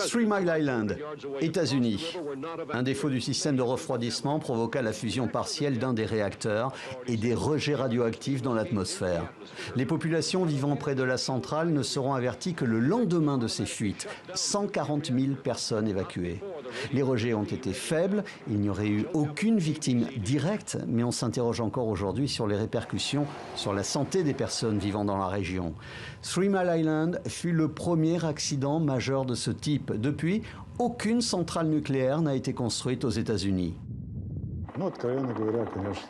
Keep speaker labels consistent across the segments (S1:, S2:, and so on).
S1: Three Mile Island, États-Unis. Un défaut du système de refroidissement provoqua la fusion partielle d'un des réacteurs et des rejets radioactifs dans l'atmosphère. Les populations vivant près de la centrale ne seront averties que le lendemain de ces fuites. 140 000 personnes évacuées. Les rejets ont été faibles, il n'y aurait eu aucune victime directe, mais on s'interroge encore aujourd'hui sur les répercussions sur la santé des personnes vivant dans la région. Three Mile Island fut le premier accident majeur de ce type. Depuis, aucune centrale nucléaire n'a été construite aux États-Unis.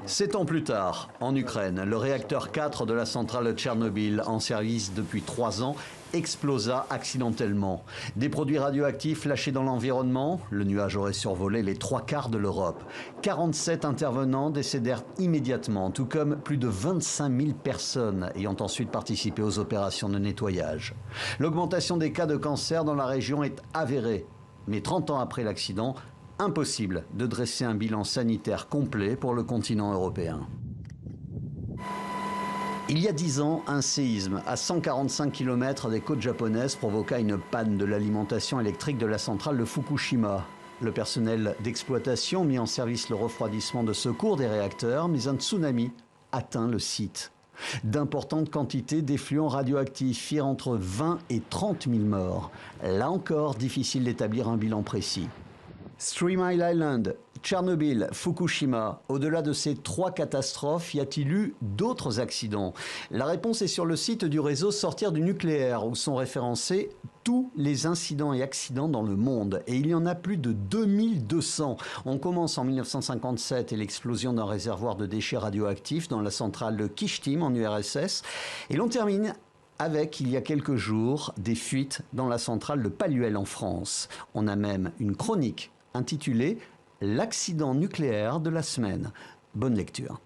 S1: 7 ans plus tard, en Ukraine, le réacteur 4 de la centrale de Tchernobyl, en service depuis 3 ans, explosa accidentellement. Des produits radioactifs lâchés dans l'environnement, le nuage aurait survolé les 3/4 de l'Europe. 47 intervenants décédèrent immédiatement, tout comme plus de 25 000 personnes ayant ensuite participé aux opérations de nettoyage. L'augmentation des cas de cancer dans la région est avérée, mais 30 ans après l'accident, impossible de dresser un bilan sanitaire complet pour le continent européen. Il y a 10 ans, un séisme à 145 km des côtes japonaises provoqua une panne de l'alimentation électrique de la centrale de Fukushima. Le personnel d'exploitation mit en service le refroidissement de secours des réacteurs, mais un tsunami atteint le site. D'importantes quantités d'effluents radioactifs firent entre 20 et 30 000 morts. Là encore, difficile d'établir un bilan précis. Three Mile Island, Tchernobyl, Fukushima, au-delà de ces 3 catastrophes, y a-t-il eu d'autres accidents? La réponse est sur le site du réseau Sortir du nucléaire, où sont référencés tous les incidents et accidents dans le monde. Et il y en a plus de 2200. On commence en 1957 et l'explosion d'un réservoir de déchets radioactifs dans la centrale de Kyshtym en URSS. Et l'on termine avec, il y a quelques jours, des fuites dans la centrale de Palluel en France. On a même une chronique intitulée « L'accident nucléaire de la semaine ». Bonne lecture.